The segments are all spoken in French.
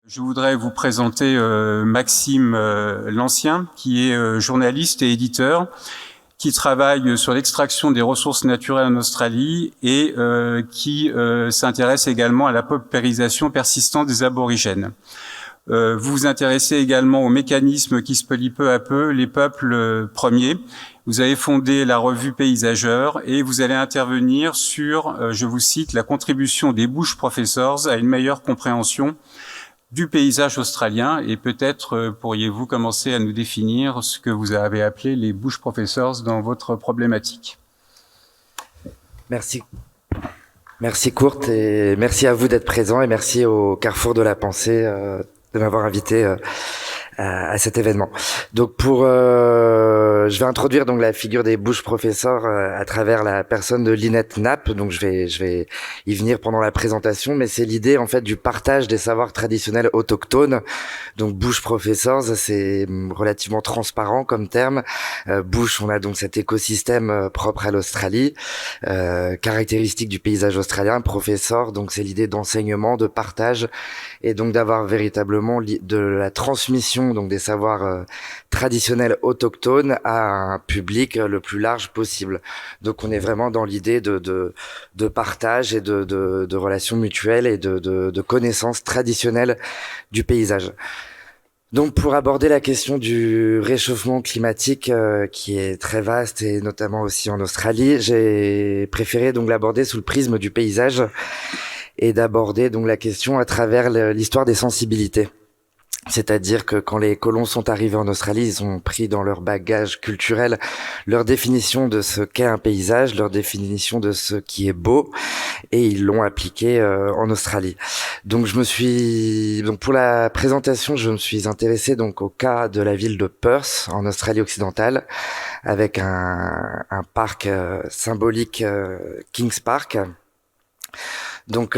Je voudrais vous présenter Maxime Lancien, qui est journaliste et éditeur, qui travaille sur l'extraction des ressources naturelles en Australie et qui s'intéresse également à la paupérisation persistante des aborigènes. Vous vous intéressez également aux mécanismes qui spolient peu à peu les peuples premiers. Vous avez fondé la revue Paysageur et vous allez intervenir sur, je vous cite, la contribution des Bush Professors à une meilleure compréhension du paysage australien, et peut-être pourriez-vous commencer à nous définir ce que vous avez appelé les Bush Professors dans votre problématique. Merci. Merci Kurt, et merci à vous d'être présent, et merci au Carrefour de la Pensée de m'avoir invité à cet événement. Donc je vais introduire donc la figure des Bush Professors à travers la personne de Lynette Knapp. Donc je vais y venir pendant la présentation, mais c'est l'idée en fait du partage des savoirs traditionnels autochtones. Donc Bush Professors, c'est relativement transparent comme terme. Bush, on a donc cet écosystème propre à l'Australie, caractéristique du paysage australien. Professor, donc c'est l'idée d'enseignement, de partage, et donc d'avoir véritablement de la transmission donc des savoirs traditionnels autochtones à un public le plus large possible. Donc on est vraiment dans l'idée de partage et de relations mutuelles et de connaissances traditionnelles du paysage. Donc pour aborder la question du réchauffement climatique qui est très vaste, et notamment aussi en Australie, j'ai préféré donc l'aborder sous le prisme du paysage et d'aborder donc la question à travers l'histoire des sensibilités. C'est-à-dire que quand les colons sont arrivés en Australie, ils ont pris dans leur bagage culturel leur définition de ce qu'est un paysage, leur définition de ce qui est beau, et ils l'ont appliqué en Australie. Donc pour la présentation, je me suis intéressé donc au cas de la ville de Perth en Australie occidentale, avec un parc symbolique, Kings Park. Donc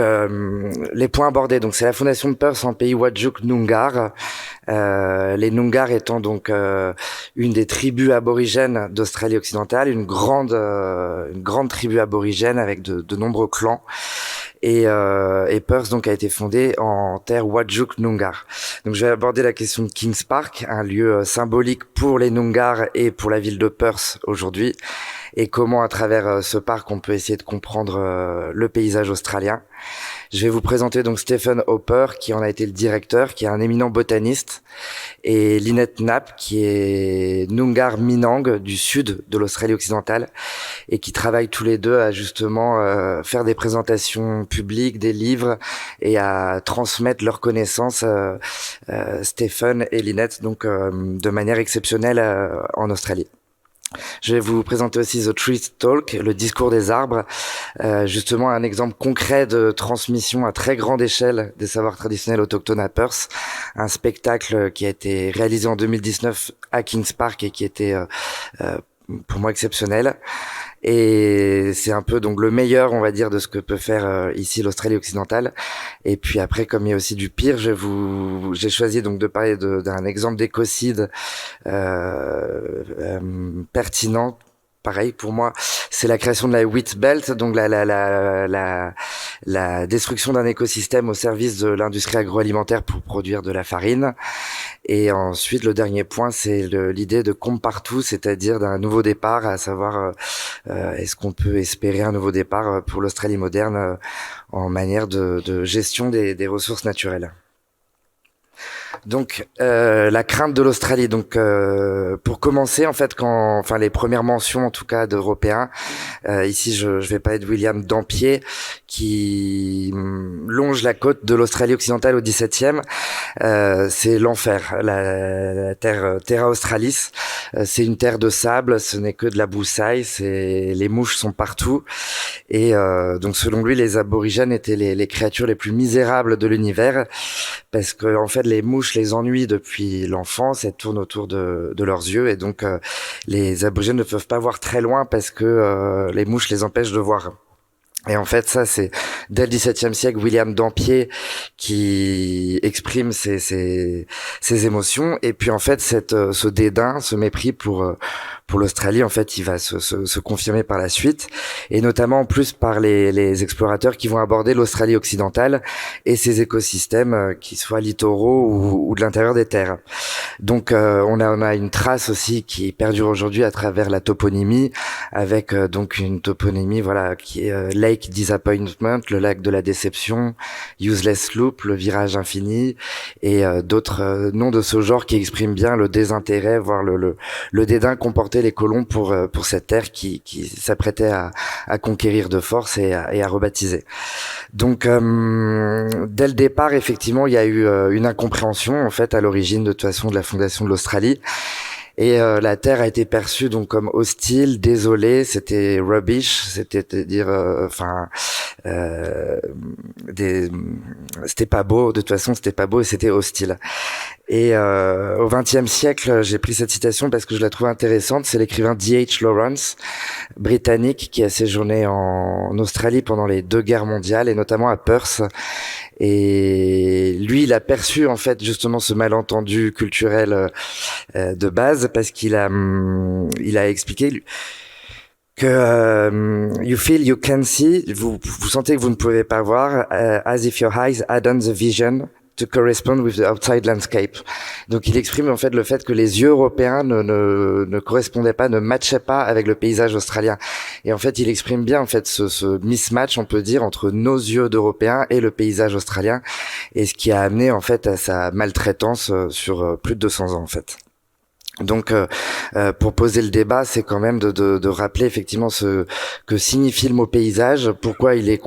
les points abordés, donc c'est la fondation de Perth en pays Whadjuk Noongar, les Noongar étant donc une des tribus aborigènes d'Australie occidentale, une grande tribu aborigène avec de nombreux clans, et Perth donc a été fondée en terre Whadjuk Noongar. Donc je vais aborder la question de Kings Park, un lieu symbolique pour les Noongar et pour la ville de Perth aujourd'hui, et comment à travers ce parc on peut essayer de comprendre le paysage australien. Je vais vous présenter donc Stephen Hopper, qui en a été le directeur, qui est un éminent botaniste, et Lynette Knapp, qui est Noongar Minang du sud de l'Australie occidentale, et qui travaillent tous les deux à justement faire des présentations publiques, des livres, et à transmettre leurs connaissances, Stephen et Lynette, donc de manière exceptionnelle en Australie. Je vais vous présenter aussi The Tree Talk, le discours des arbres, justement un exemple concret de transmission à très grande échelle des savoirs traditionnels autochtones à Perth, un spectacle qui a été réalisé en 2019 à Kings Park et qui était pour moi exceptionnel. Et c'est un peu donc le meilleur, on va dire, de ce que peut faire ici l'Australie occidentale. Et puis après, comme il y a aussi du pire, j'ai choisi donc de parler d'un exemple d'écocide pertinent. Pareil, pour moi, c'est la création de la wheat belt, donc la destruction d'un écosystème au service de l'industrie agroalimentaire pour produire de la farine. Et ensuite, le dernier point, c'est l'idée de comme partout, c'est-à-dire d'un nouveau départ, à savoir est-ce qu'on peut espérer un nouveau départ pour l'Australie moderne en manière de gestion des ressources naturelles. Donc la crainte de l'Australie. Donc pour commencer, en fait, les premières mentions en tout cas d'Européens, ici je vais parler de William Dampier, qui longe la côte de l'Australie occidentale au XVIIe. C'est l'enfer, la terre Terra Australis. C'est une terre de sable, ce n'est que de la broussaille, les mouches sont partout, et donc selon lui, les aborigènes étaient les créatures les plus misérables de l'univers, parce que en fait les mouches les ennuient depuis l'enfance, elles tournent autour de leurs yeux, et donc les aborigènes ne peuvent pas voir très loin parce que les mouches les empêchent de voir. Et en fait, ça, c'est dès le XVIIe siècle, William Dampier qui exprime ses émotions. Et puis, en fait, ce dédain, ce mépris pour l'Australie, en fait, il va se confirmer par la suite. Et notamment, en plus, par les explorateurs qui vont aborder l'Australie occidentale et ses écosystèmes, qui soient littoraux ou de l'intérieur des terres. Donc, on a une trace aussi qui perdure aujourd'hui à travers la toponymie, avec donc une toponymie, voilà, qui est Lake Disappointment, le lac de la déception, Useless Loop, le virage infini, et d'autres noms de ce genre qui expriment bien le désintérêt, voire le dédain qu'ont porté les colons pour cette terre qui s'apprêtait à conquérir de force et à rebaptiser. Donc, dès le départ, effectivement, il y a eu une incompréhension, en fait, à l'origine, de toute façon, de la fondation de l'Australie. Et la terre a été perçue donc comme hostile, désolée, c'était rubbish, c'est-à-dire, c'était pas beau. De toute façon, c'était pas beau et c'était hostile. Et au XXe siècle, j'ai pris cette citation parce que je la trouve intéressante. C'est l'écrivain D.H. Lawrence, britannique, qui a séjourné en Australie pendant les 2 guerres mondiales et notamment à Perth. Et lui, il a perçu en fait justement ce malentendu culturel de base parce qu'il a expliqué que you feel you can see, vous sentez que vous ne pouvez pas voir, as if your eyes had on the vision to correspond with the outside landscape. Donc il exprime en fait le fait que les yeux européens ne correspondaient pas, ne matchaient pas avec le paysage australien. Et en fait il exprime bien en fait ce mismatch, on peut dire, entre nos yeux d'Européens et le paysage australien, et ce qui a amené en fait à sa maltraitance sur plus de 200 ans en fait. Donc, pour poser le débat, c'est quand même de rappeler effectivement ce que signifie le mot paysage, pourquoi il est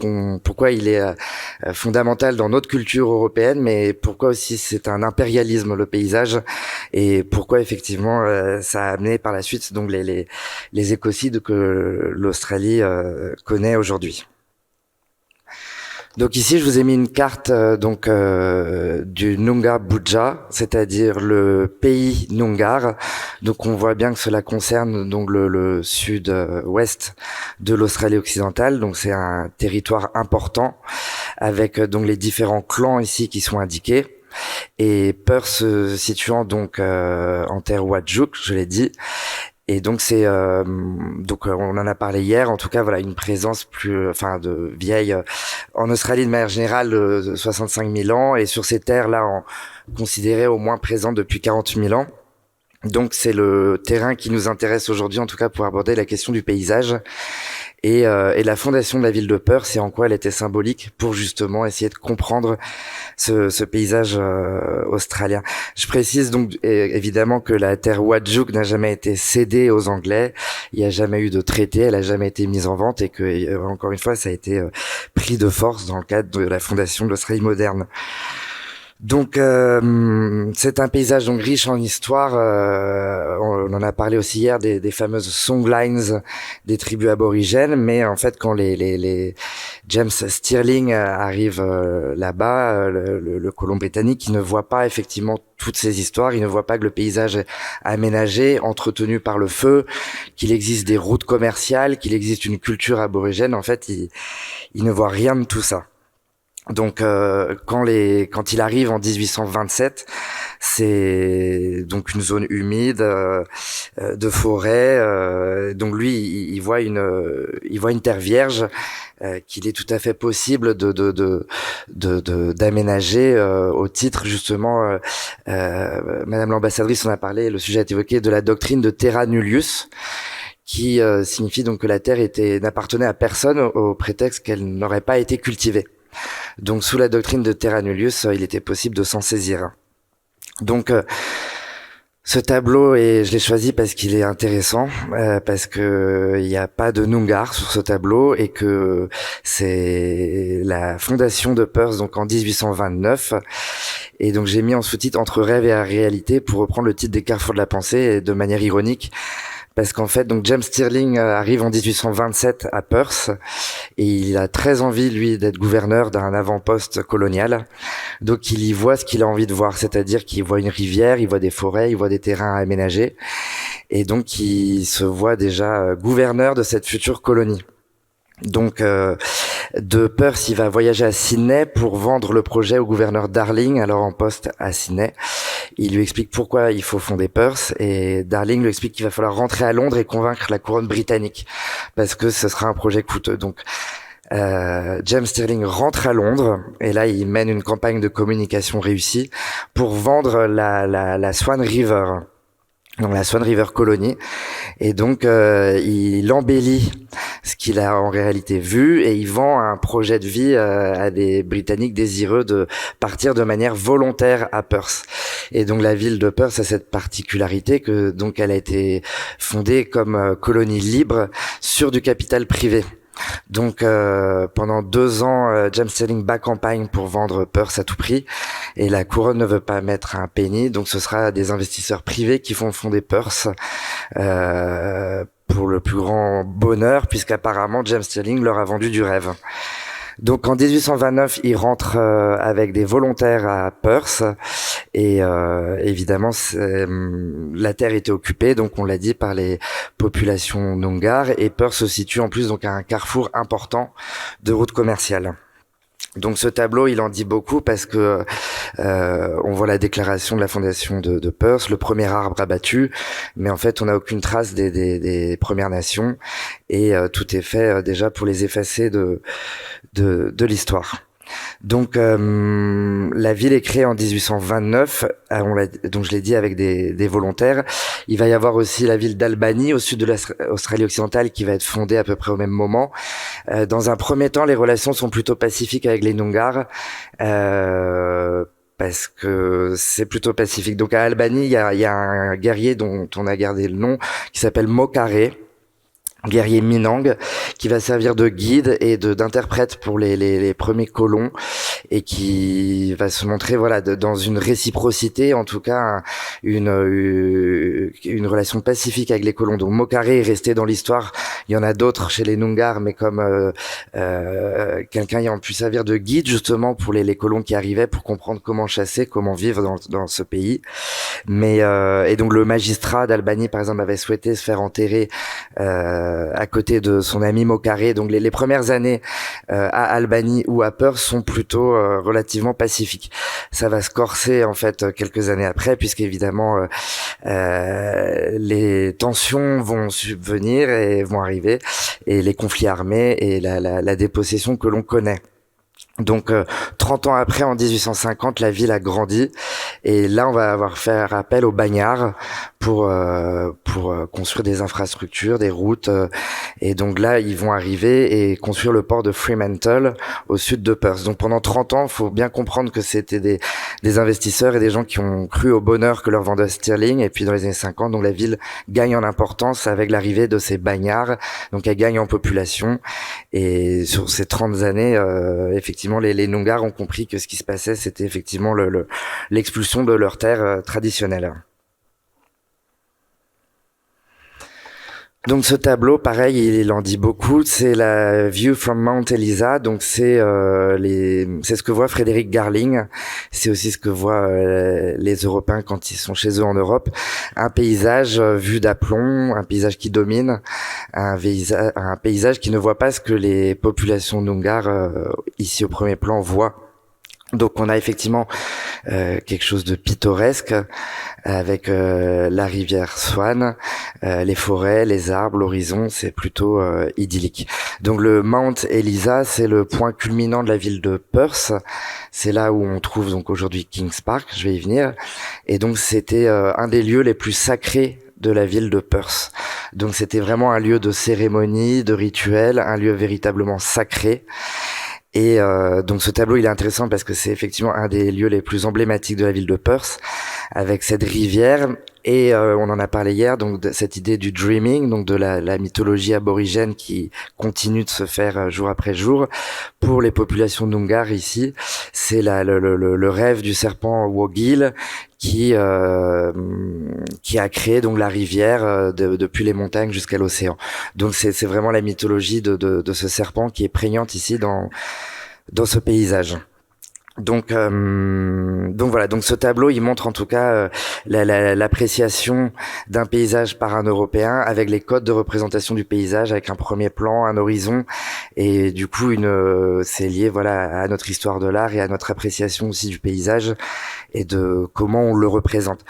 fondamental dans notre culture européenne, mais pourquoi aussi c'est un impérialisme le paysage, et pourquoi effectivement ça a amené par la suite donc les écocides que l'Australie connaît aujourd'hui. Donc ici, je vous ai mis une carte du Noongar Boodja, c'est-à-dire le pays Noongar. Donc on voit bien que cela concerne donc le sud-ouest de l'Australie occidentale. Donc c'est un territoire important avec donc les différents clans ici qui sont indiqués. Et Perth se situant donc en terre Whadjuk, je l'ai dit. Et donc c'est on en a parlé hier, en tout cas voilà, une présence de vieille en Australie de manière générale de 65 000 ans, et sur ces terres là considérées au moins présentes depuis 40 000 ans. Donc c'est le terrain qui nous intéresse aujourd'hui, en tout cas pour aborder la question du paysage et la fondation de la ville de Perth, c'est en quoi elle était symbolique pour justement essayer de comprendre ce paysage australien. Je précise donc évidemment que la terre Whadjuk n'a jamais été cédée aux Anglais, il n'y a jamais eu de traité, elle a jamais été mise en vente, et que encore une fois ça a été pris de force dans le cadre de la fondation de l'Australie moderne. Donc c'est un paysage donc riche en histoire. On en a parlé aussi hier des fameuses songlines des tribus aborigènes, mais en fait quand les James Stirling arrive là-bas, le colon britannique, il ne voit pas effectivement toutes ces histoires, il ne voit pas que le paysage est aménagé, entretenu par le feu, qu'il existe des routes commerciales, qu'il existe une culture aborigène. En fait, il ne voit rien de tout ça. Donc quand il arrive en 1827, c'est donc une zone humide de forêt. Donc lui, il voit une terre vierge qu'il est tout à fait possible d'aménager au titre justement. Madame l'ambassadrice en a parlé. Le sujet est évoqué de la doctrine de terra nullius, qui signifie donc que la terre n'appartenait à personne au prétexte qu'elle n'aurait pas été cultivée. Donc sous la doctrine de terra nullius, il était possible de s'en saisir. Donc ce tableau, et je l'ai choisi parce qu'il est intéressant, parce que il n'y a pas de Noongar sur ce tableau, et que c'est la fondation de Perth donc en 1829. Et donc j'ai mis en sous-titre Entre rêve et réalité, pour reprendre le titre des Carrefours de la pensée, et de manière ironique. Parce qu'en fait, donc James Stirling arrive en 1827 à Perth, et il a très envie, lui, d'être gouverneur d'un avant-poste colonial. Donc il y voit ce qu'il a envie de voir, c'est-à-dire qu'il voit une rivière, il voit des forêts, il voit des terrains à aménager, et donc il se voit déjà gouverneur de cette future colonie. Donc De Perth, il va voyager à Sydney pour vendre le projet au gouverneur Darling, alors en poste à Sydney. Il lui explique pourquoi il faut fonder Perth et Darling lui explique qu'il va falloir rentrer à Londres et convaincre la couronne britannique parce que ce sera un projet coûteux. Donc James Stirling rentre à Londres et là il mène une campagne de communication réussie pour vendre la Swan River. Donc la Swan River Colony, et donc il embellit ce qu'il a en réalité vu et il vend un projet de vie à des Britanniques désireux de partir de manière volontaire à Perth. Et donc la ville de Perth a cette particularité que donc elle a été fondée comme colonie libre sur du capital privé. Donc pendant 2 ans, James Stirling bat campagne pour vendre Perth à tout prix et la couronne ne veut pas mettre un penny, donc ce sera des investisseurs privés qui vont fonder Perth pour le plus grand bonheur puisqu'apparemment James Stirling leur a vendu du rêve. Donc en 1829, il rentre avec des volontaires à Perth et évidemment la terre était occupée, donc on l'a dit, par les populations Noongar et Perth se situe en plus donc à un carrefour important de routes commerciales. Donc ce tableau, il en dit beaucoup parce que on voit la déclaration de la fondation de Perth, le premier arbre abattu, mais en fait on n'a aucune trace des Premières Nations et tout est fait déjà pour les effacer de l'histoire. Donc la ville est créée en 1829, donc je l'ai dit avec des volontaires. Il va y avoir aussi la ville d'Albany au sud de l'Australie occidentale qui va être fondée à peu près au même moment. Dans un premier temps, les relations sont plutôt pacifiques avec les Noongar. Parce que c'est plutôt pacifique. Donc à Albany, il y a un guerrier dont on a gardé le nom qui s'appelle Mokare, guerrier Minang, qui va servir de guide et d'interprète pour les premiers colons et qui va se montrer dans une réciprocité, en tout cas une relation pacifique avec les colons. Donc Mokare est resté dans l'histoire. Il y en a d'autres chez les Noongar, mais comme quelqu'un ayant pu servir de guide justement pour les colons qui arrivaient pour comprendre comment chasser, comment vivre dans ce pays. Mais et donc le magistrat d'Albany par exemple avait souhaité se faire enterrer à côté de son ami Mokare. Donc les premières années à Albany ou à Perth sont plutôt relativement pacifiques. Ça va se corser en fait quelques années après, puisqu'évidemment les tensions vont subvenir et vont arriver, et les conflits armés et la dépossession que l'on connaît. Donc 30 ans après, en 1850, la ville a grandi et là on va avoir fait appel aux bagnards pour construire des infrastructures, des routes, et donc là ils vont arriver et construire le port de Fremantle au sud de Perth. Donc pendant 30 ans, il faut bien comprendre que c'était des investisseurs et des gens qui ont cru au bonheur que leur vendait Stirling, et puis dans les années 50, donc la ville gagne en importance avec l'arrivée de ces bagnards, donc elle gagne en population, et sur ces 30 années, effectivement les Noongar ont compris que ce qui se passait, c'était effectivement l'expulsion de leurs terres traditionnelles. Donc ce tableau, pareil, il en dit beaucoup. C'est la view from Mount Eliza. Donc c'est ce que voit Frédéric Garling. C'est aussi ce que voient les Européens quand ils sont chez eux en Europe. Un paysage vu d'aplomb, un paysage qui domine, un paysage qui ne voit pas ce que les populations Noongar ici au premier plan voient. Donc on a effectivement quelque chose de pittoresque avec la rivière Swan, les forêts, les arbres, l'horizon, c'est plutôt idyllique. Donc le Mount Eliza, c'est le point culminant de la ville de Perth. C'est là où on trouve donc aujourd'hui Kings Park, je vais y venir. Et donc c'était un des lieux les plus sacrés de la ville de Perth. Donc c'était vraiment un lieu de cérémonie, de rituel, un lieu véritablement sacré. Et donc ce tableau il est intéressant parce que c'est effectivement un des lieux les plus emblématiques de la ville de Perth, avec cette rivière, et on en a parlé hier, donc de cette idée du dreaming, donc de la mythologie aborigène qui continue de se faire jour après jour. Pour les populations Noongar ici, c'est le rêve du serpent Wogil qui a créé donc la rivière depuis les montagnes jusqu'à l'océan. Donc c'est vraiment la mythologie de ce serpent qui est prégnante ici dans ce paysage. Donc voilà, donc ce tableau il montre en tout cas l'appréciation d'un paysage par un Européen avec les codes de représentation du paysage, avec un premier plan, un horizon, et du coup c'est lié voilà à notre histoire de l'art et à notre appréciation aussi du paysage et de comment on le représente.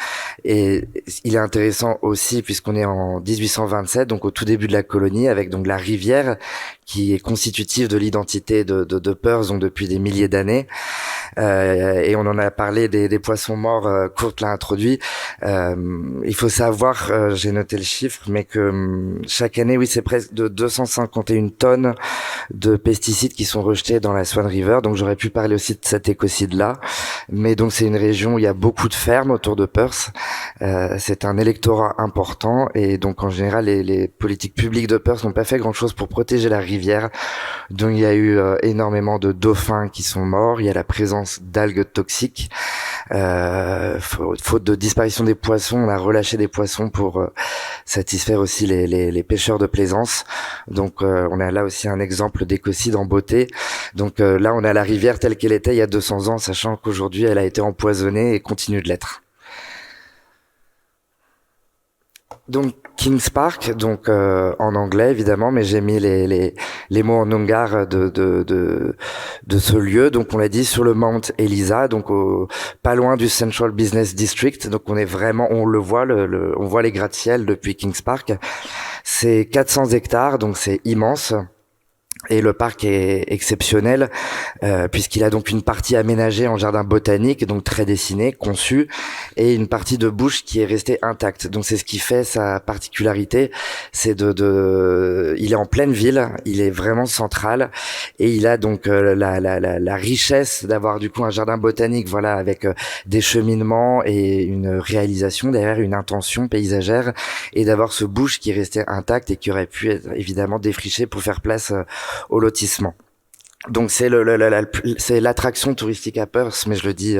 Et il est intéressant aussi puisqu'on est en 1827, donc au tout début de la colonie, avec donc la rivière qui est constitutive de l'identité de Perth, donc depuis des milliers d'années. Et on en a parlé des poissons morts, Kurt l'a introduit. Il faut savoir, j'ai noté le chiffre, mais que chaque année, oui, c'est presque de 251 tonnes de pesticides qui sont rejetés dans la Swan River. Donc j'aurais pu parler aussi de cet écocide-là. Mais donc c'est une région où il y a beaucoup de fermes autour de Perth. C'est un électorat important et donc en général les politiques publiques de Perth n'ont pas fait grand-chose pour protéger la rivière. Donc il y a eu énormément de dauphins qui sont morts. Il y a la présence d'algues toxiques. Faute de disparition des poissons, on a relâché des poissons pour satisfaire aussi les pêcheurs de plaisance. Donc on a là aussi un exemple d'écocide en beauté. Donc là on a la rivière telle qu'elle était il y a 200 ans, sachant qu'aujourd'hui elle a été empoisonnée et continue de l'être. Donc Kings Park, donc en anglais évidemment, mais j'ai mis les mots en noongar de ce lieu. Donc on l'a dit sur le Mount Eliza, donc pas loin du Central Business District. Donc on est vraiment, on le voit, on voit les gratte-ciel depuis Kings Park. C'est 400 hectares, donc c'est immense. Et le parc est exceptionnel puisqu'il a donc une partie aménagée en jardin botanique, donc très dessiné, conçu, et une partie de bouche qui est restée intacte. Donc c'est ce qui fait sa particularité, c'est il est en pleine ville, il est vraiment central, et il a donc la richesse d'avoir du coup un jardin botanique, voilà, avec des cheminements et une réalisation derrière, une intention paysagère, et d'avoir ce bouche qui est resté intact et qui aurait pu être évidemment défriché pour faire place au lotissement. Donc c'est c'est l'attraction touristique à Perth, mais je le dis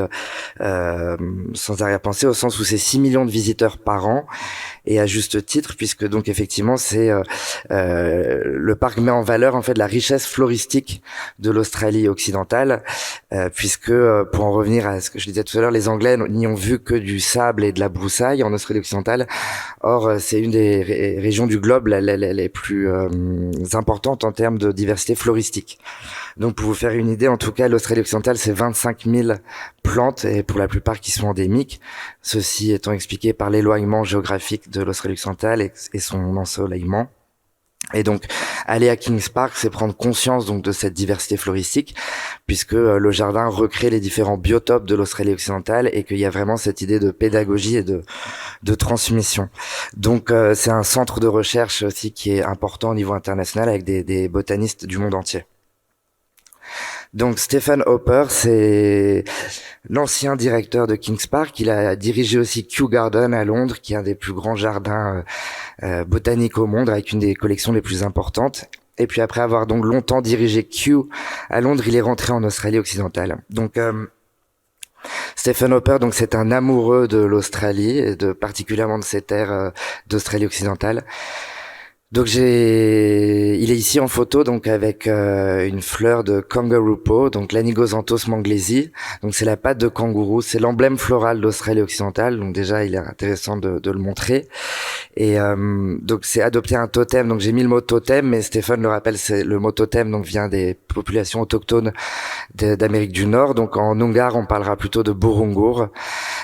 sans arrière-pensée, au sens où c'est 6 millions de visiteurs par an, et à juste titre, puisque donc effectivement c'est le parc met en valeur en fait la richesse floristique de l'Australie occidentale, puisque pour en revenir à ce que je disais tout à l'heure, les Anglais n'y ont vu que du sable et de la broussaille en Australie occidentale. Or c'est une des régions du globe les plus importantes en termes de diversité floristique. Donc pour vous faire une idée, en tout cas, l'Australie occidentale, c'est 25 000 plantes, et pour la plupart qui sont endémiques. Ceci étant expliqué par l'éloignement géographique de l'Australie occidentale et son ensoleillement. Et donc, aller à Kings Park, c'est prendre conscience donc de cette diversité floristique, puisque le jardin recrée les différents biotopes de l'Australie occidentale et qu'il y a vraiment cette idée de pédagogie et de transmission. Donc, c'est un centre de recherche aussi qui est important au niveau international avec des botanistes du monde entier. Donc Stephen Hopper, c'est l'ancien directeur de Kings Park. Il a dirigé aussi Kew Garden à Londres, qui est un des plus grands jardins botaniques au monde, avec une des collections les plus importantes. Et puis après avoir donc longtemps dirigé Kew à Londres, il est rentré en Australie occidentale. Donc Stephen Hopper, donc c'est un amoureux de l'Australie et particulièrement de ces terres d'Australie occidentale. Donc il est ici en photo donc avec une fleur de kangaroo paw, donc l'Anigosanthos manglesi. Donc c'est la patte de kangourou, c'est l'emblème floral d'Australie occidentale. Donc déjà il est intéressant de le montrer. Et donc c'est adopter un totem. Donc j'ai mis le mot totem, mais Stéphane le rappelle, c'est le mot totem donc vient des populations autochtones d'Amérique du Nord. Donc en noongar on parlera plutôt de burungur.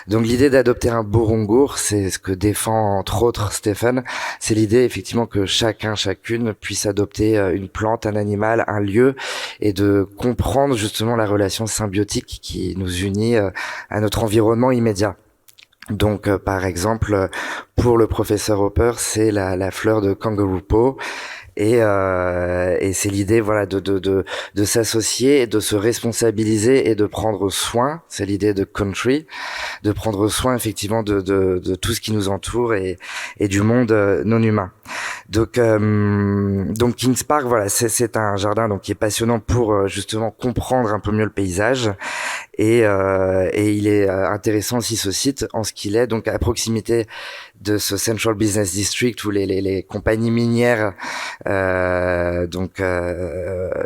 Donc l'idée d'adopter un burungur, c'est ce que défend entre autres Stéphane. C'est l'idée effectivement que chacune puisse adopter une plante, un animal, un lieu, et de comprendre justement la relation symbiotique qui nous unit à notre environnement immédiat. Donc par exemple, pour le professeur Hopper, c'est la fleur de kangaroo paw. Et c'est l'idée voilà de s'associer et de se responsabiliser et de prendre soin, c'est l'idée de country, de prendre soin effectivement de tout ce qui nous entoure et du monde non humain. Donc Kings Park, voilà, c'est un jardin donc qui est passionnant pour justement comprendre un peu mieux le paysage et il est intéressant aussi ce site en ce qu'il est donc à proximité de ce Central Business District où les compagnies minières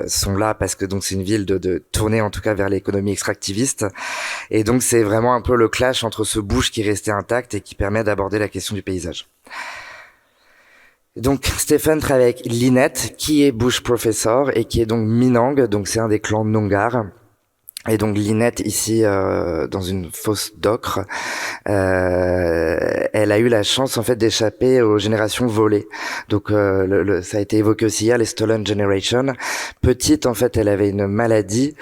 sont là parce que donc c'est une ville de tournée en tout cas vers l'économie extractiviste, et donc c'est vraiment un peu le clash entre ce bush qui restait intact et qui permet d'aborder la question du paysage. Donc Stephen travaille avec Linet, qui est Bush Professor et qui est donc Minang, donc c'est un des clans Noongar. Et donc Linet ici dans une fosse d'ocre, elle a eu la chance en fait d'échapper aux générations volées. Donc ça a été évoqué aussi hier, les Stolen Generation. Petite en fait, elle avait une maladie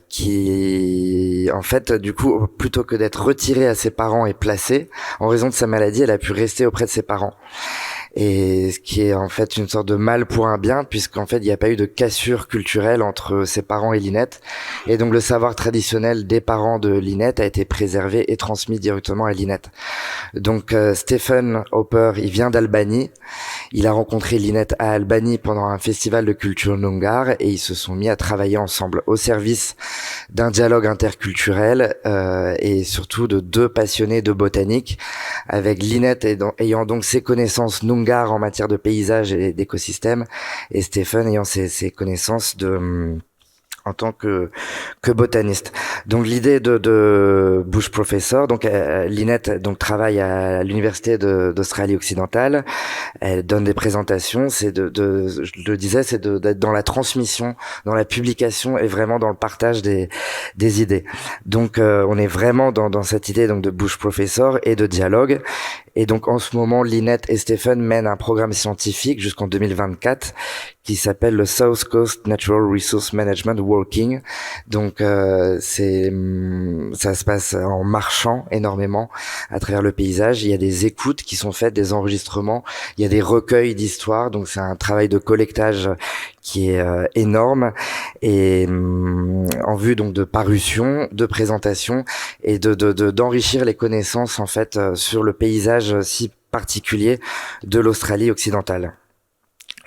qui en fait du coup plutôt que d'être retirée à ses parents et placée, en raison de sa maladie, elle a pu rester auprès de ses parents. Et ce qui est en fait une sorte de mal pour un bien, puisqu'en fait il n'y a pas eu de cassure culturelle entre ses parents et Lynette, et donc le savoir traditionnel des parents de Lynette a été préservé et transmis directement à Lynette. Donc Stephen Hopper, il vient d'Albanie, il a rencontré Lynette à Albanie pendant un festival de culture Noongar et ils se sont mis à travailler ensemble au service d'un dialogue interculturel et surtout de deux passionnés de botanique, avec Lynette ayant donc ses connaissances Noongar en matière de paysage et d'écosystème, et Stephen ayant ses connaissances en tant que botaniste. Donc l'idée de Bush Professor, donc Lynette donc travaille à l'université d'Australie occidentale, elle donne des présentations, c'est je le disais, c'est d'être dans la transmission, dans la publication et vraiment dans le partage des idées. Donc on est vraiment dans cette idée donc de Bush Professor et de dialogue. Et donc en ce moment, Lynette et Stephen mènent un programme scientifique jusqu'en 2024 qui s'appelle le South Coast Natural Resource Management Walking. Donc ça se passe en marchant énormément à travers le paysage. Il y a des écoutes qui sont faites, des enregistrements, il y a des recueils d'histoires. Donc c'est un travail de collectage qui est énorme et en vue donc de parution, de présentation et d'enrichir les connaissances en fait sur le paysage si particulier de l'Australie occidentale.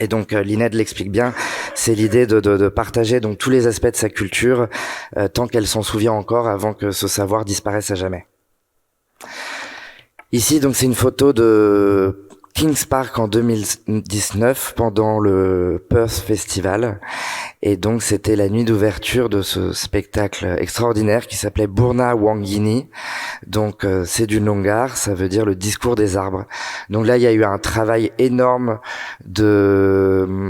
Et donc Lynette l'explique bien, c'est l'idée de partager donc tous les aspects de sa culture tant qu'elle s'en souvient encore avant que ce savoir disparaisse à jamais. Ici donc c'est une photo de Kings Park en 2019 pendant le Perth Festival, et donc c'était la nuit d'ouverture de ce spectacle extraordinaire qui s'appelait Burna Wangini. Donc c'est du Noongar, ça veut dire le discours des arbres. Donc là il y a eu un travail énorme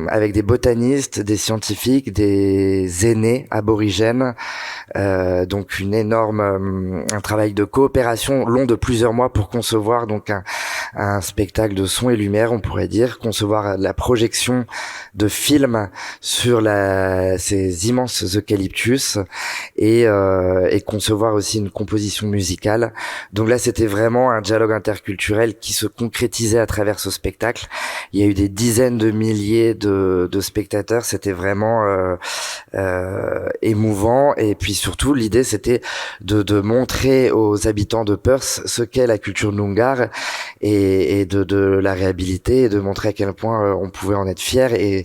avec des botanistes, des scientifiques, des aînés aborigènes, donc un travail de coopération long de plusieurs mois pour concevoir donc un spectacle de son et lumière, on pourrait dire, concevoir la projection de films sur ces immenses eucalyptus et concevoir aussi une composition musicale. Donc là, c'était vraiment un dialogue interculturel qui se concrétisait à travers ce spectacle. Il y a eu des dizaines de milliers de spectateurs. C'était vraiment émouvant. Et puis surtout, l'idée, c'était de montrer aux habitants de Perth ce qu'est la culture Noongar et de la réhabiliter et de montrer à quel point on pouvait en être fier et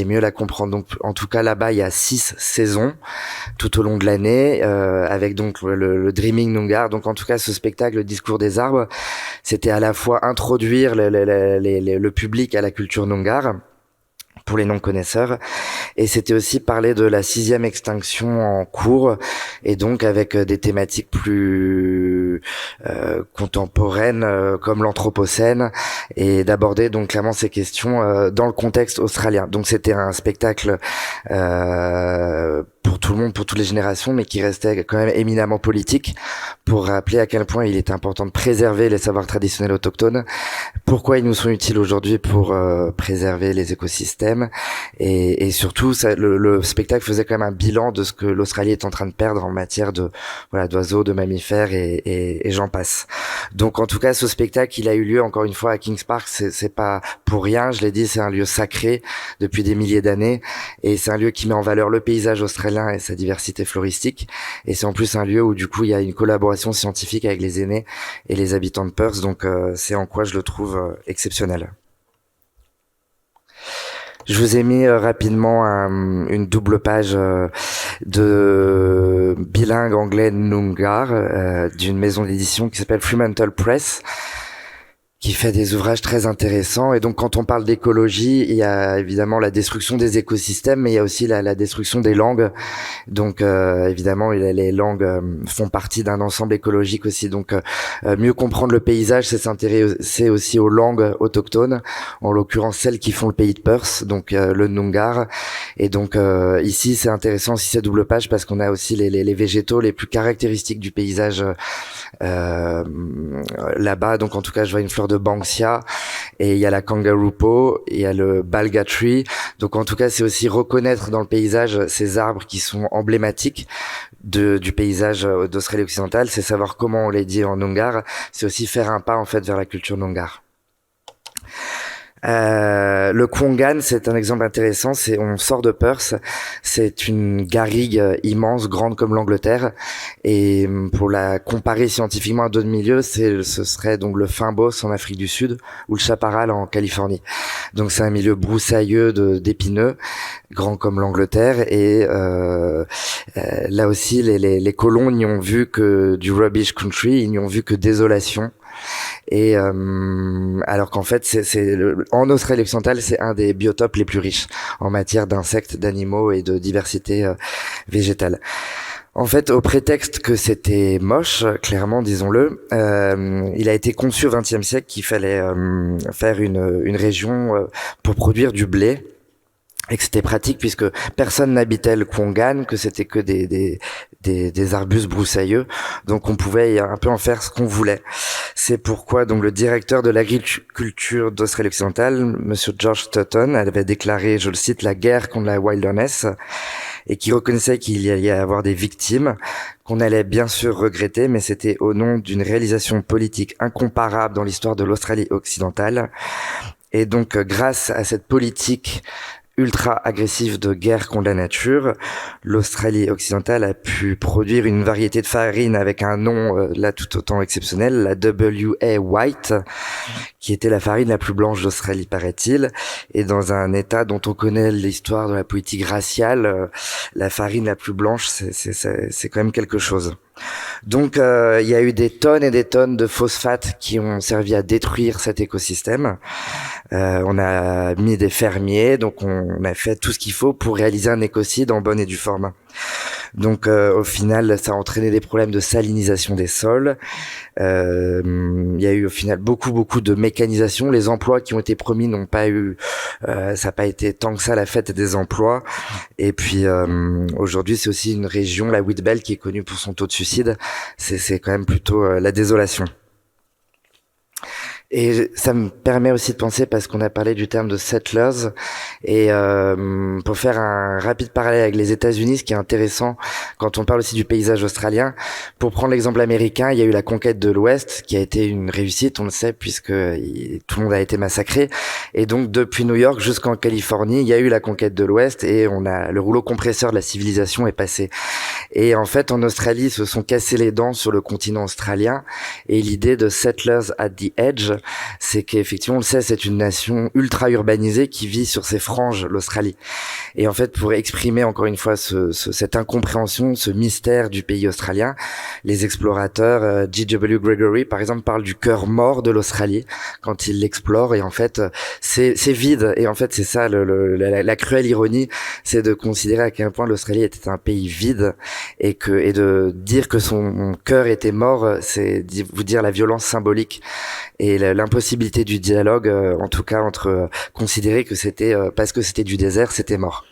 mieux la comprendre. Donc en tout cas là-bas il y a 6 saisons tout au long de l'année avec donc le Dreaming Noongar. Donc en tout cas ce spectacle, le discours des arbres, c'était à la fois introduire le public à la culture Noongar pour les non-connaisseurs, et c'était aussi parler de la 6e extinction en cours, et donc avec des thématiques plus contemporaines comme l'anthropocène, et d'aborder donc clairement ces questions dans le contexte australien. Donc c'était un spectacle pour tout le monde, pour toutes les générations, mais qui restait quand même éminemment politique, pour rappeler à quel point il est important de préserver les savoirs traditionnels autochtones, pourquoi ils nous sont utiles aujourd'hui pour préserver les écosystèmes, et surtout le spectacle faisait quand même un bilan de ce que l'Australie est en train de perdre en matière d'oiseaux, de mammifères et j'en passe. Donc en tout cas ce spectacle, il a eu lieu encore une fois à Kings Park, c'est pas pour rien, je l'ai dit, c'est un lieu sacré depuis des milliers d'années, et c'est un lieu qui met en valeur le paysage australien et sa diversité floristique, et c'est en plus un lieu où du coup il y a une collaboration scientifique avec les aînés et les habitants de Perth, donc c'est en quoi je le trouve exceptionnel. Je vous ai mis rapidement une double page de bilingue anglais Noongar d'une maison d'édition qui s'appelle Fremantle Press, qui fait des ouvrages très intéressants. Et donc, quand on parle d'écologie, il y a évidemment la destruction des écosystèmes, mais il y a aussi la destruction des langues. Donc, évidemment, les langues font partie d'un ensemble écologique aussi. Donc, mieux comprendre le paysage, c'est s'intéresser aussi aux langues autochtones, en l'occurrence celles qui font le pays de Perth, donc le Noongar. Et donc, ici, c'est intéressant aussi cette double page parce qu'on a aussi les végétaux les plus caractéristiques du paysage là-bas. Donc, en tout cas, je vois une fleur de Banksia, et il y a la kangaroo paw, il y a le balga tree. Donc en tout cas, c'est aussi reconnaître dans le paysage ces arbres qui sont emblématiques du paysage d'Australie occidentale. C'est savoir comment on les dit en Noongar. C'est aussi faire un pas en fait vers la culture Noongar. Le Kwongan, c'est un exemple intéressant. On sort de Perth, c'est une garrigue immense, grande comme l'Angleterre. Et pour la comparer scientifiquement à d'autres milieux, ce serait donc le Fynbos en Afrique du Sud ou le chaparral en Californie. Donc c'est un milieu broussailleux d'épineux, grand comme l'Angleterre. Et là aussi, les colons n'y ont vu que du rubbish country, ils n'y ont vu que désolation. Et alors qu'en fait, en Australie occidentale, c'est un des biotopes les plus riches en matière d'insectes, d'animaux et de diversité végétale. En fait, au prétexte que c'était moche, clairement, disons-le, il a été conçu au XXe siècle qu'il fallait faire une région pour produire du blé. Et que c'était pratique puisque personne n'habitait le Kwongan, que c'était que des arbustes broussailleux, donc on pouvait un peu en faire ce qu'on voulait. C'est pourquoi donc le directeur de l'agriculture d'Australie occidentale, Monsieur George Stoughton, avait déclaré, je le cite, la guerre contre la wilderness, et qui reconnaissait qu'il y allait y avoir des victimes qu'on allait bien sûr regretter, mais c'était au nom d'une réalisation politique incomparable dans l'histoire de l'Australie occidentale. Et donc grâce à cette politique ultra agressif de guerre contre la nature, l'Australie occidentale a pu produire une variété de farine avec un nom là tout autant exceptionnel, la WA White, qui était la farine la plus blanche d'Australie, paraît-il. Et dans un état dont on connaît l'histoire de la politique raciale, la farine la plus blanche, c'est quand même quelque chose. Donc il y a eu des tonnes et des tonnes de phosphates qui ont servi à détruire cet écosystème. On a mis des fermiers, donc on a fait tout ce qu'il faut pour réaliser un écocide en bonne et due forme. Donc au final, ça a entraîné des problèmes de salinisation des sols. Il y a eu au final beaucoup de mécanisation. Les emplois qui ont été promis n'ont pas eu, ça n'a pas été tant que ça la fête des emplois. Et puis aujourd'hui, c'est aussi une région, la Wheatbelt, qui est connue pour son taux de suicide. C'est quand même plutôt la désolation. Et ça me permet aussi de penser, parce qu'on a parlé du terme de settlers, et pour faire un rapide parallèle avec les États-Unis, ce qui est intéressant quand on parle aussi du paysage australien, pour prendre l'exemple américain, il y a eu la conquête de l'Ouest qui a été une réussite, on le sait, puisque tout le monde a été massacré. Et donc depuis New York jusqu'en Californie, il y a eu la conquête de l'Ouest, et le rouleau compresseur de la civilisation est passé. Et en fait, en Australie, ils se sont cassés les dents sur le continent australien, et l'idée de settlers at the edge, c'est qu'effectivement, on le sait, c'est une nation ultra urbanisée qui vit sur ses franges, l'Australie. Et en fait, pour exprimer encore une fois cette incompréhension, ce mystère du pays australien, les explorateurs, G.W. Gregory, par exemple, parlent du cœur mort de l'Australie quand ils l'explorent. Et en fait, c'est vide. Et en fait, c'est ça, la cruelle ironie, c'est de considérer à quel point l'Australie était un pays vide, et de dire que son cœur était mort, c'est vous dire la violence symbolique et l'impossibilité du dialogue, en tout cas entre considérer que c'était parce que c'était du désert, c'était mort.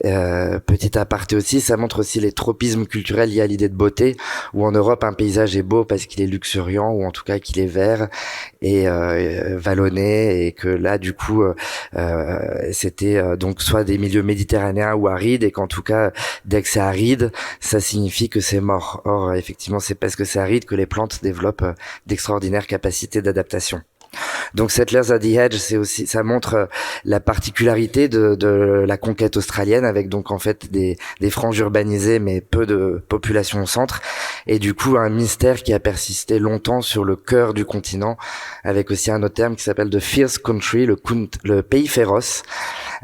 Petit aparté aussi, ça montre aussi les tropismes culturels liés à l'idée de beauté, où en Europe un paysage est beau parce qu'il est luxuriant, ou en tout cas qu'il est vert et vallonné, et que là du coup c'était donc soit des milieux méditerranéens ou arides, et qu'en tout cas dès que c'est aride, ça signifie que c'est mort. Or effectivement, c'est parce que c'est aride que les plantes développent d'extraordinaires capacités d'adaptation. Donc Settlers at the Edge, c'est aussi, ça montre la particularité de la conquête australienne, avec donc en fait des franges urbanisées mais peu de population au centre, et du coup un mystère qui a persisté longtemps sur le cœur du continent, avec aussi un autre terme qui s'appelle The Fierce Country, le pays féroce.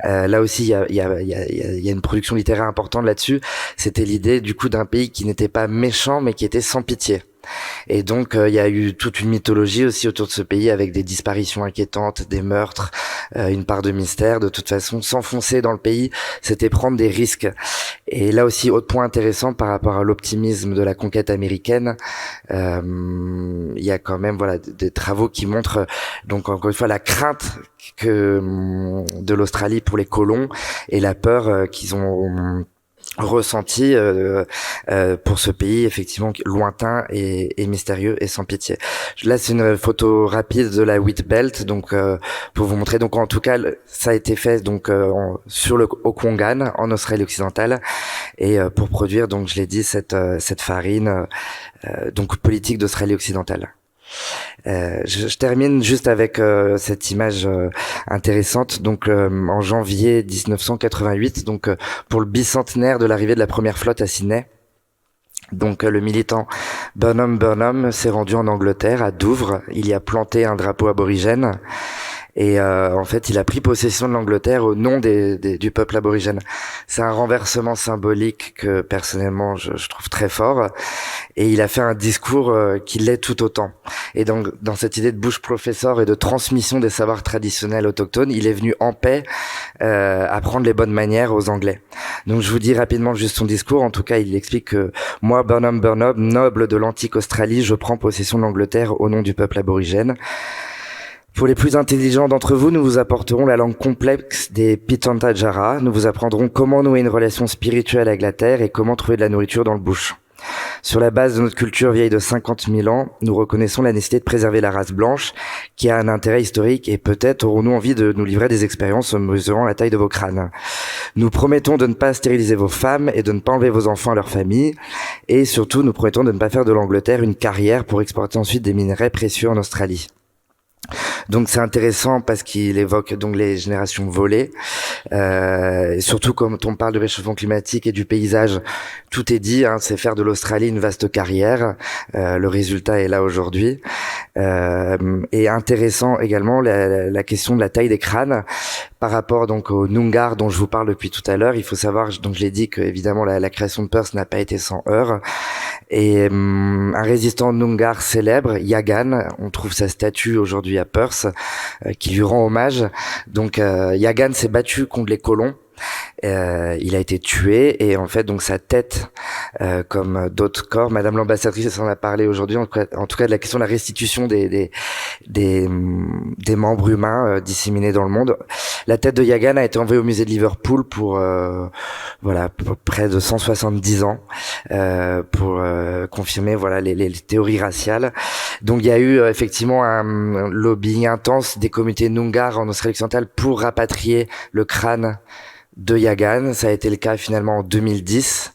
Là aussi, il y a une production littéraire importante là-dessus. C'était l'idée du coup d'un pays qui n'était pas méchant mais qui était sans pitié. Et donc il y a eu toute une mythologie aussi autour de ce pays, avec des disparitions inquiétantes, des meurtres, une part de mystère. De toute façon, s'enfoncer dans le pays, c'était prendre des risques. Et là aussi, autre point intéressant par rapport à l'optimisme de la conquête américaine, il y a quand même des travaux qui montrent donc encore une fois la crainte de l'Australie pour les colons, et la peur qu'ils ont ressenti pour ce pays effectivement lointain et mystérieux et sans pitié. Là, c'est une photo rapide de la Wheat Belt, donc pour vous montrer. Donc en tout cas, ça a été fait donc sur le Aukwongan en Australie occidentale, et pour produire, donc je l'ai dit, cette farine donc politique d'Australie occidentale. Je termine juste avec cette image intéressante. Donc en janvier 1988, donc pour le bicentenaire de l'arrivée de la première flotte à Sydney, donc le militant Burnham s'est rendu en Angleterre, à Douvres. Il y a planté un drapeau aborigène. Et en fait, il a pris possession de l'Angleterre au nom du peuple aborigène. C'est un renversement symbolique que personnellement je trouve très fort. Et il a fait un discours qui l'est tout autant. Et donc, dans cette idée de bush professor et de transmission des savoirs traditionnels autochtones, il est venu en paix apprendre les bonnes manières aux Anglais. Donc, je vous dis rapidement juste son discours. En tout cas, il explique que moi, Burnham, noble de l'antique Australie, je prends possession de l'Angleterre au nom du peuple aborigène. Pour les plus intelligents d'entre vous, nous vous apporterons la langue complexe des Pitjantjatjara. Nous vous apprendrons comment nouer une relation spirituelle avec la terre et comment trouver de la nourriture dans le bush. Sur la base de notre culture vieille de 50 000 ans, nous reconnaissons la nécessité de préserver la race blanche, qui a un intérêt historique, et peut-être aurons-nous envie de nous livrer des expériences en mesurant la taille de vos crânes. Nous promettons de ne pas stériliser vos femmes et de ne pas enlever vos enfants à leur famille, et surtout nous promettons de ne pas faire de l'Angleterre une carrière pour exporter ensuite des minerais précieux en Australie. Donc c'est intéressant parce qu'il évoque donc les générations volées, et surtout quand on parle de réchauffement climatique et du paysage, tout est dit, hein, c'est faire de l'Australie une vaste carrière. Le résultat est là aujourd'hui. Et intéressant également la question de la taille des crânes par rapport donc au Noongar dont je vous parle depuis tout à l'heure. Il faut savoir, donc je l'ai dit, que évidemment la création de Perth n'a pas été sans heurts. Et un résistant Noongar célèbre, Yagan, on trouve sa statue aujourd'hui à Perth, qui lui rend hommage. Donc Yagan s'est battu contre les colons. Il a été tué, et en fait donc sa tête, comme d'autres corps, Madame l'ambassadrice en a parlé aujourd'hui, en tout cas de la question de la restitution des membres humains disséminés dans le monde. La tête de Yagan a été envoyée au musée de Liverpool pour près de 170 ans, pour confirmer les théories raciales. Donc il y a eu effectivement un lobbying intense des communautés Noongar en Australie occidentale pour rapatrier le crâne de Yagan. Ça a été le cas finalement en 2010.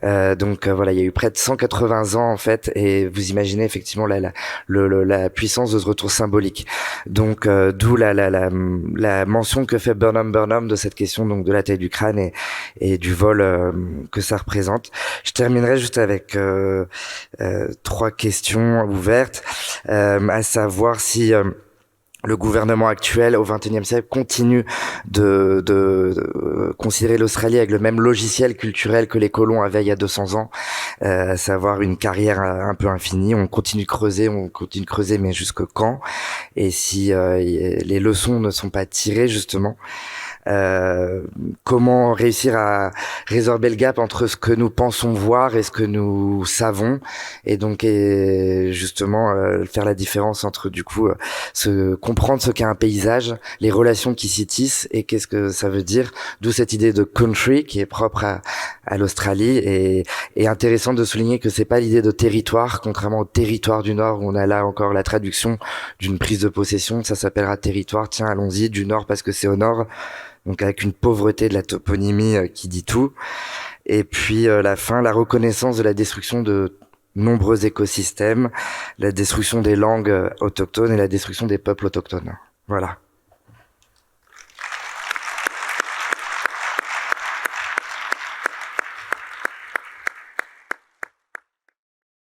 Donc il y a eu près de 180 ans en fait, et vous imaginez effectivement la puissance de ce retour symbolique. Donc d'où la mention que fait Burnham de cette question donc de la taille du crâne et du vol que ça représente. Je terminerai juste avec 3 questions ouvertes, à savoir si le gouvernement actuel au XXIe siècle continue de considérer l'Australie avec le même logiciel culturel que les colons avaient il y a 200 ans, à savoir une carrière un peu infinie. On continue de creuser, mais jusque quand? Et si les leçons ne sont pas tirées justement, comment réussir à résorber le gap entre ce que nous pensons voir et ce que nous savons, et donc justement faire la différence entre du coup comprendre ce qu'est un paysage, les relations qui s'y tissent et qu'est-ce que ça veut dire, d'où cette idée de country qui est propre à l'Australie, et intéressant de souligner que c'est pas l'idée de territoire, contrairement au territoire du Nord où on a là encore la traduction d'une prise de possession. Ça s'appellera territoire, tiens allons-y, du Nord parce que c'est au Nord, donc avec une pauvreté de la toponymie qui dit tout. Et puis la reconnaissance de la destruction de nombreux écosystèmes, la destruction des langues autochtones et la destruction des peuples autochtones. Voilà.